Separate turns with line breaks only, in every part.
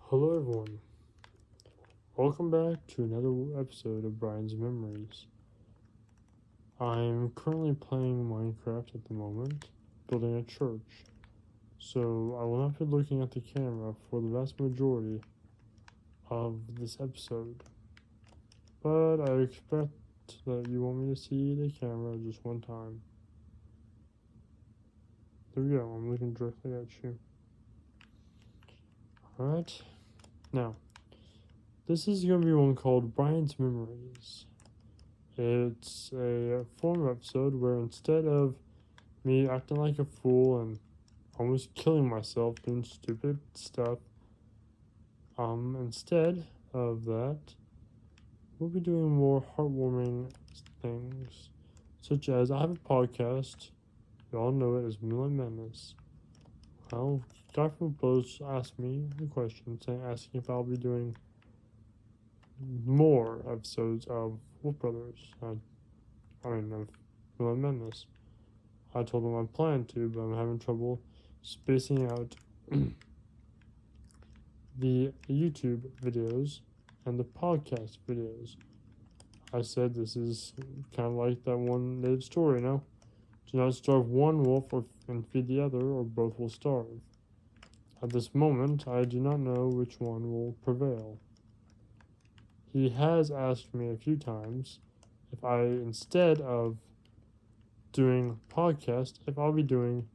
Hello everyone, welcome back to another episode of Brian's Memories. I'm currently playing Minecraft at the moment, building a church, so I will not be looking at the camera for the vast majority of this episode. But I expect that you want me to see the camera just one time. There we go, I'm looking directly at you. Alright, now, this is going to be one called Brian's Memories. It's a former episode where instead of me acting like a fool and almost killing myself doing stupid stuff, instead of that, we'll be doing more heartwarming things, such as I have a podcast. You all know it as Moonlight Madness. Well, Guy from Post asked me a question, asking if I'll be doing more episodes of Wolf Brothers. Of Moonlight Madness. I told him I plan to, but I'm having trouble spacing out the YouTube videos and the podcast videos. I said this is kind of like that one native story, no? Do not starve one wolf and feed the other, or both will starve. At this moment, I do not know which one will prevail. He has asked me a few times if I, instead of doing podcast, if I'll be doing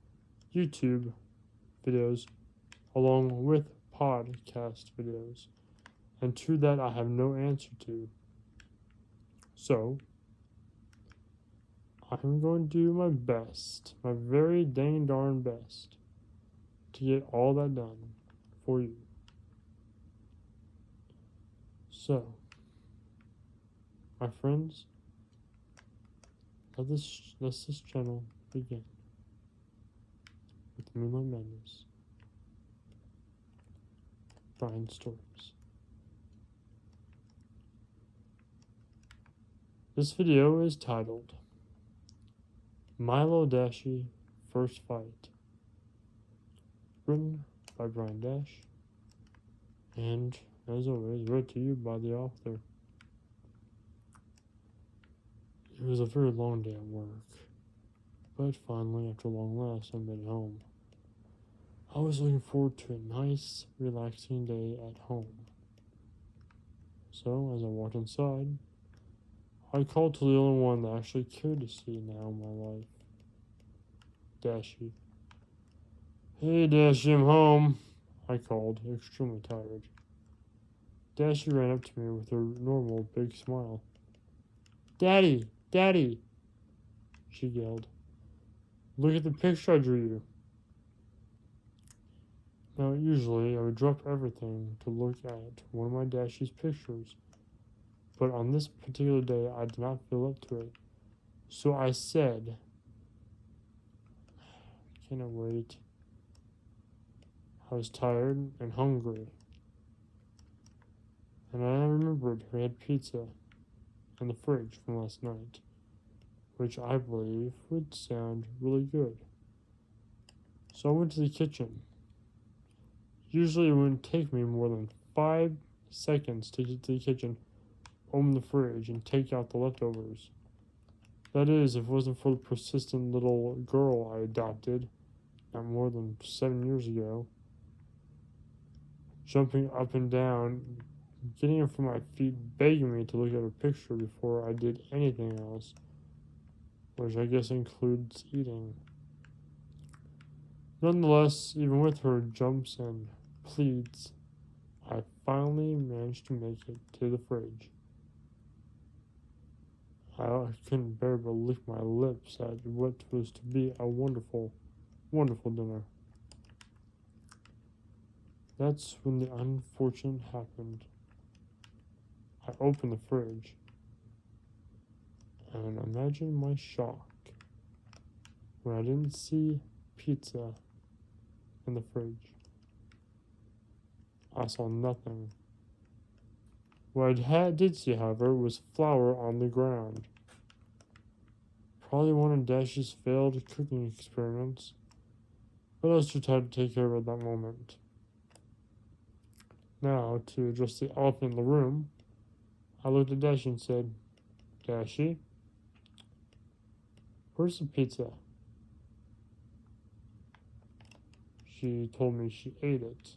YouTube videos along with podcast videos. And to that I have no answer to. So I'm going to do my best, my very dang darn best, to get all that done for you. So, my friends, let this channel begin with Moonlight Madness, Brian's Stories. This video is titled Milo Dashi First Fight, written by Brian Dash, and as always, read to you by the author. It was a very long day at work, but finally, after long last, I made it home. I was looking forward to a nice, relaxing day at home. So, as I walked inside, I called to the only one that I actually cared to see now in my life, Dashi. Hey, Dashi, I'm home, I called, extremely tired. Dashi ran up to me with her normal big smile. Daddy! Daddy! She yelled. Look at the picture I drew you. Now, usually I would drop everything to look at one of my Dashi's pictures, but on this particular day I did not feel up to it. So I said, I cannot wait. I was tired and hungry, and I remembered we had pizza in the fridge from last night, which I believe would sound really good. So I went to the kitchen. Usually it wouldn't take me more than 5 seconds to get to the kitchen, open the fridge, and take out the leftovers. That is, if it wasn't for the persistent little girl I adopted not more than 7 years ago, jumping up and down, getting her from my feet, begging me to look at her picture before I did anything else, which I guess includes eating. Nonetheless, even with her jumps and pleads, I finally managed to make it to the fridge. I couldn't bear but lick my lips at what was to be a wonderful, wonderful dinner. That's when the unfortunate happened. I opened the fridge, and imagine my shock when I didn't see pizza in the fridge. I saw nothing. What I did see, however, was flour on the ground. Probably one of Dash's failed cooking experiments, but I was too tired to take care of it at that moment. Now, to address the elephant in the room, I looked at Dashi and said, Dashi, where's the pizza? She told me she ate it.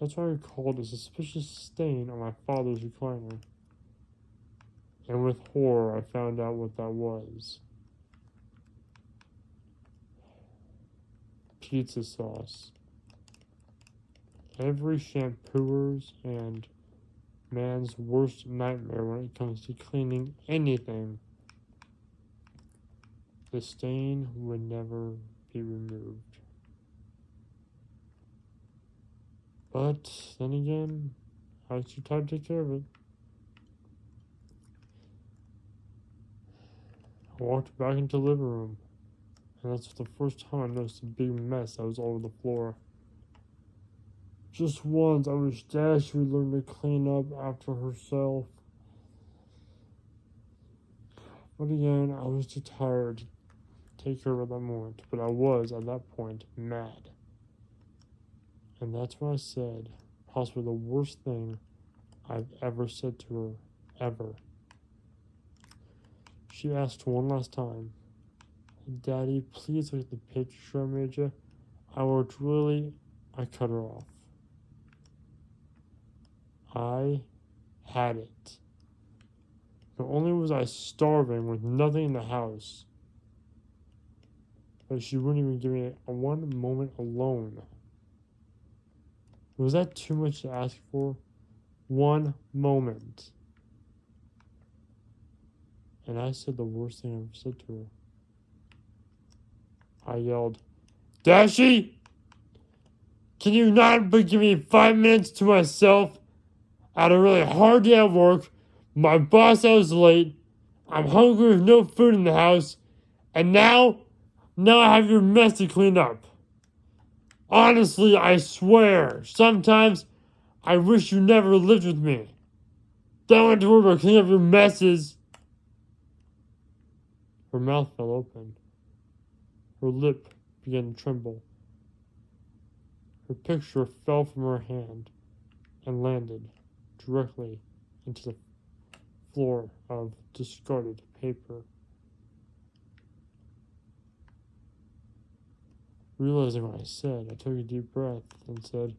That's why I recalled a suspicious stain on my father's recliner. And with horror, I found out what that was. Pizza sauce. Every shampooer's and man's worst nightmare when it comes to cleaning anything. The stain would never be removed. But then again, I was too tired to take care of it. I walked back into the living room, and that's the first time I noticed a big mess that was all over the floor. Just once, I wish Dash would learn to clean up after herself. But again, I was too tired to take care of it at that moment. But I was, at that point, mad. And that's what I said, possibly the worst thing I've ever said to her, ever. She asked one last time, Daddy, please look at the picture I made you. I cut her off. I had it. Not only was I starving with nothing in the house, but she wouldn't even give me a one moment alone. Was that too much to ask for? One moment. And I said the worst thing I ever said to her. I yelled, Dashi! Can you not but give me 5 minutes to myself? I had a really hard day at work. My boss said I was late. I'm hungry with no food in the house. And now I have your mess to clean up. Honestly, I swear, sometimes I wish you never lived with me. Don't have to worry about cleaning up your messes. Her mouth fell open. Her lip began to tremble. Her picture fell from her hand and landed directly into the floor of discarded paper. Realizing what I said, I took a deep breath and said,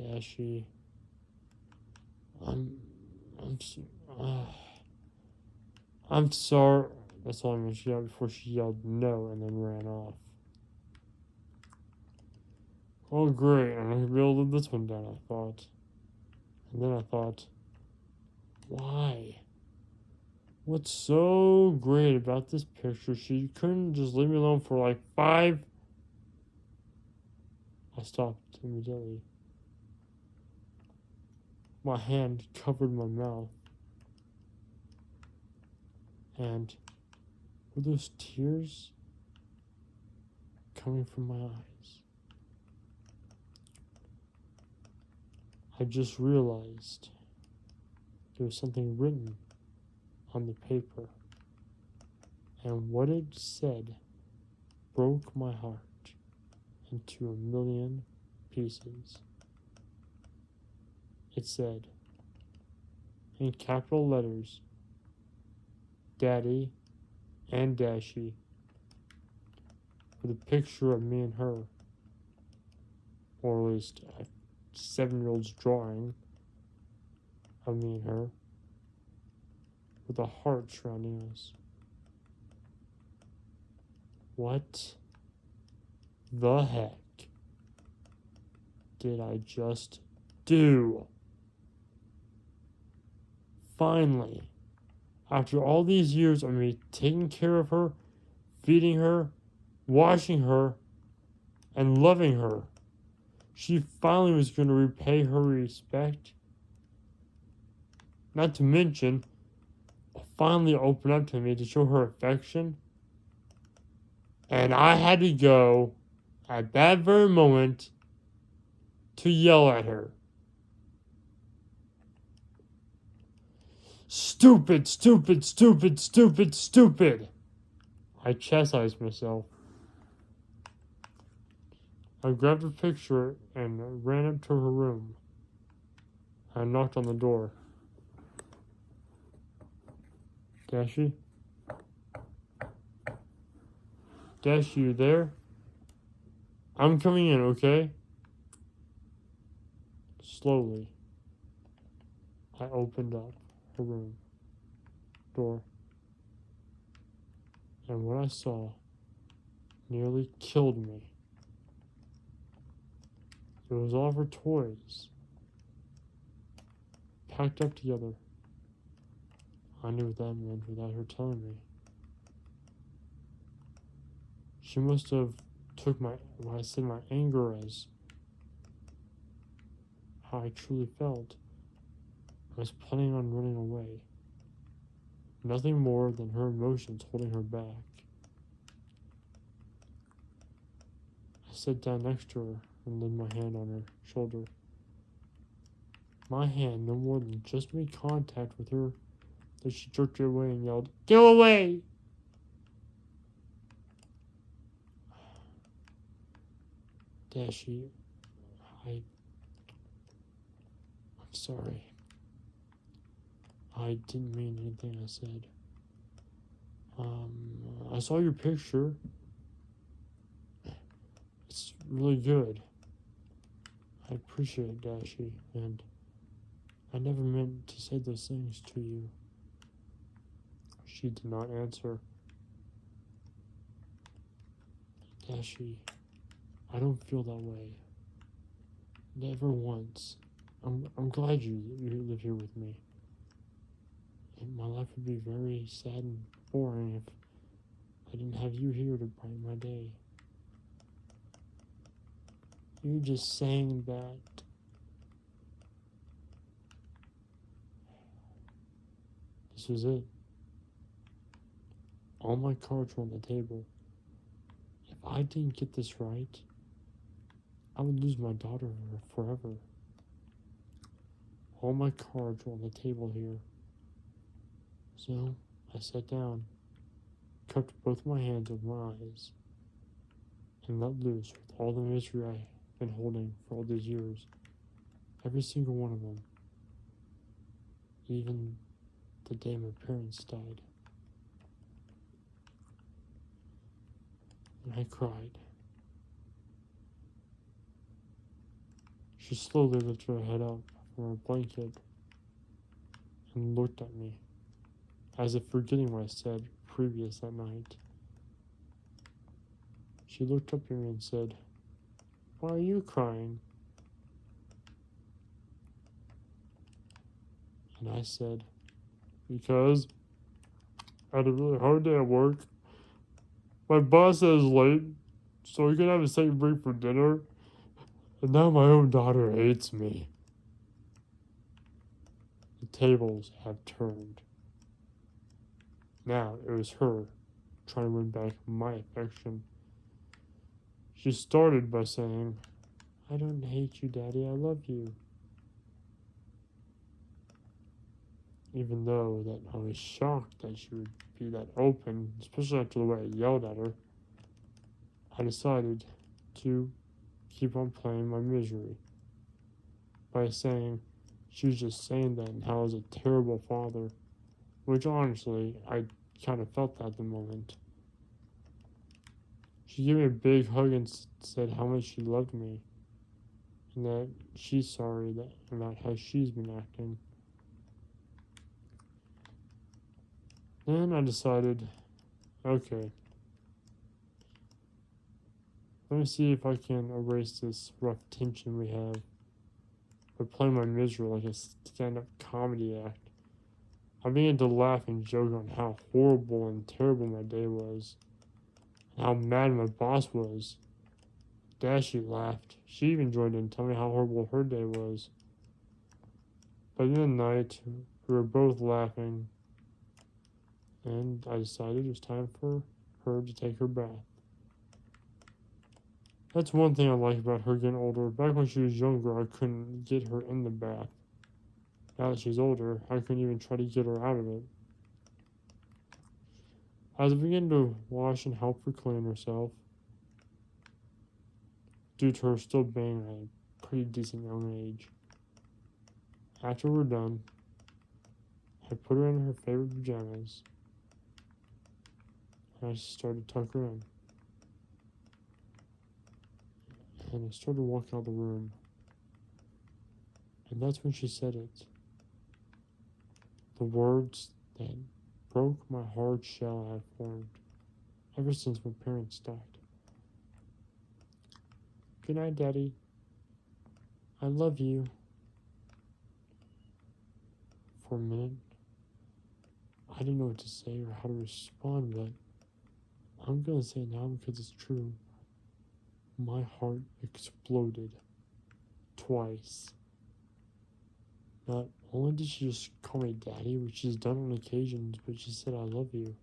Dashi, I'm sorry. That's all I'm going to shout before she yelled no and then ran off. Oh, great. I'm going to be able to live this one down, I thought. And then I thought, why? What's so great about this picture? She couldn't just leave me alone for like 5. I stopped immediately. My hand covered my mouth. And were those tears coming from my eyes? I just realized there was something written on the paper, and what it said broke my heart into a million pieces. It said, in capital letters, Daddy and Dashi, with a picture of me and her, or at least a 7-year-old's drawing of me and her, with a heart surrounding us. What the heck did I just do? Finally, after all these years of me taking care of her, feeding her, washing her, and loving her, she finally was going to repay her respect. Not to mention, finally open up to me to show her affection. And I had to go, at that very moment, to yell at her. Stupid, stupid, stupid, stupid, stupid. I chastised myself. I grabbed her picture and ran up to her room. I knocked on the door. Dashi? Dash, you there? I'm coming in, okay? Slowly, I opened up her room door, and what I saw nearly killed me. It was all of her toys, packed up together. I knew what that meant without her telling me. She must have took my anger as how I truly felt. I was planning on running away. Nothing more than her emotions holding her back. I sat down next to her and laid my hand on her shoulder. My hand no more than just made contact with her that she jerked it away and yelled, "Go away!" Dashi, I'm sorry. I didn't mean anything I said. I saw your picture. It's really good. I appreciate it, Dashi, and I never meant to say those things to you. She did not answer. Dashi, I don't feel that way. Never once. I'm glad you live here with me. And my life would be very sad and boring if I didn't have you here to brighten my day. You just saying that. This was it. All my cards were on the table. If I didn't get this right, I would lose my daughter forever. All my cards were on the table here. So I sat down, cupped both my hands over my eyes, and let loose with all the misery I've been holding for all these years. Every single one of them. Even the day my parents died. And I cried. She slowly lifted her head up from her blanket and looked at me, as if forgetting what I said previous that night. She looked up at me and said, "Why are you crying?" And I said, "Because I had a really hard day at work. My boss said it's late, so we could have a second break for dinner. And now my own daughter hates me." The tables have turned. Now it was her trying to win back my affection. She started by saying, "I don't hate you, Daddy, I love you." Even though that I was shocked that she would be that open, especially after the way I yelled at her, I decided to keep on playing my misery by saying she was just saying that and how I was a terrible father, which honestly, I kind of felt that at the moment. She gave me a big hug and said how much she loved me and that she's sorry about how she's been acting. Then I decided, okay, let me see if I can erase this rough tension we have by playing my misery like a stand-up comedy act. I began to laugh and joke on how horrible and terrible my day was, and how mad my boss was. Dashi laughed. She even joined in, telling me how horrible her day was. By the end of the night, we were both laughing, and I decided it was time for her to take her bath. That's one thing I like about her getting older. Back when she was younger, I couldn't get her in the bath. Now that she's older, I couldn't even try to get her out of it. As I began to wash and help her clean herself, due to her still being a pretty decent young age. After we're done, I put her in her favorite pajamas, and I started to tuck her in. And I started walking out of the room. And that's when she said it. The words that broke my hard shell I had formed ever since my parents died. Good night, Daddy. I love you. For a minute, I didn't know what to say or how to respond, but I'm going to say it now because it's true. My heart exploded twice. Not only did she just call me Daddy, which she's done on occasions, but she said, I love you.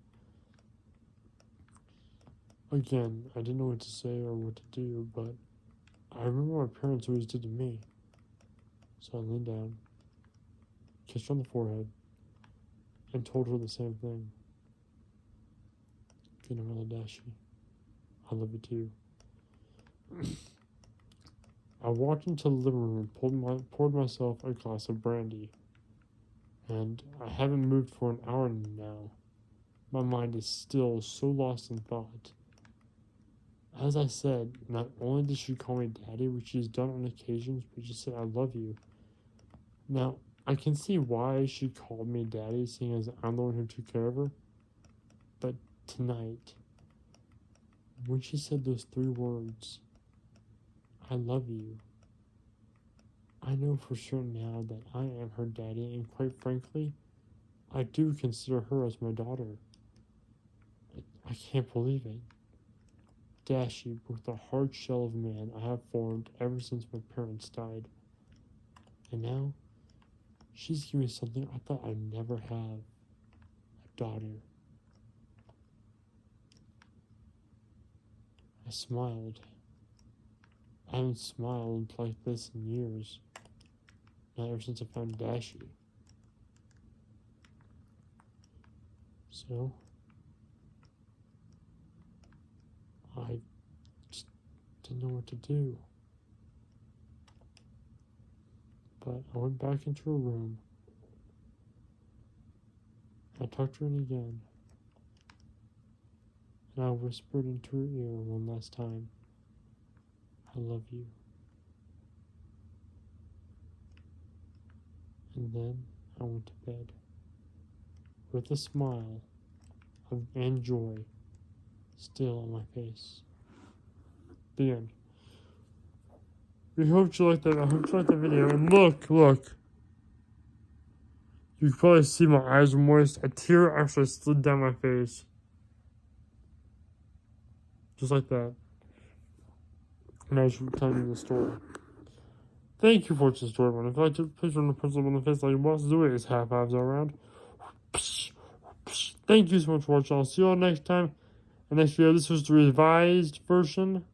Again, I didn't know what to say or what to do, but I remember my parents always did to me. So I leaned down, kissed her on the forehead, and told her the same thing. Good night, Dashi. I love you too. I walked into the living room and poured myself a glass of brandy. And I haven't moved for an hour now. My mind is still so lost in thought. As I said, not only did she call me Daddy, which she's done on occasions, but she said, I love you. Now, I can see why she called me Daddy, seeing as I'm the one who took care of her. But tonight, when she said those 3 words, I love you, I know for sure now that I am her daddy, and quite frankly, I do consider her as my daughter. I can't believe it. Dashi broke the hard shell of man I have formed ever since my parents died. And now, she's giving me something I thought I'd never have. A daughter. I smiled. I haven't smiled like this in years. Not ever since I found Dashi. So, I just didn't know what to do. But I went back into her room. I tucked her in again. And I whispered into her ear one last time, I love you. And then I went to bed with a smile and joy still on my face. The end. We hope you liked that. I hope you liked the video. And look. You can probably see my eyes were moist. A tear actually slid down my face. Just like that. And I was telling you the story. Thank you for watching the story, man. If you liked it, please run the pencil on the face like your boss do it. It's half-halves all around. Thank you so much for watching. I'll see you all next time. And next video, this was the revised version.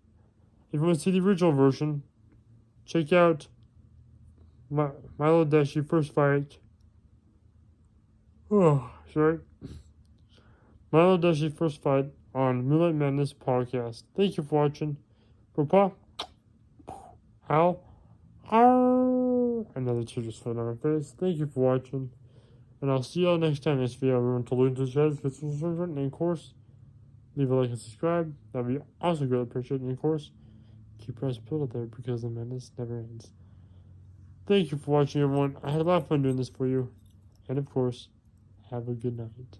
If you want to see the original version, check out Milo Dashi First Fight. Oh, sorry. Milo Dashi First Fight on Moonlight Madness podcast. Thank you for watching. Papa, Al, another tear just fell on my face. Thank you for watching. And I'll see y'all next time in this video. Remember to link to the channel, and of course, leave a like and subscribe. That'd be also greatly appreciated. And of course, keep your eyes peeled out there because the madness never ends. Thank you for watching, everyone. I had a lot of fun doing this for you. And of course, have a good night.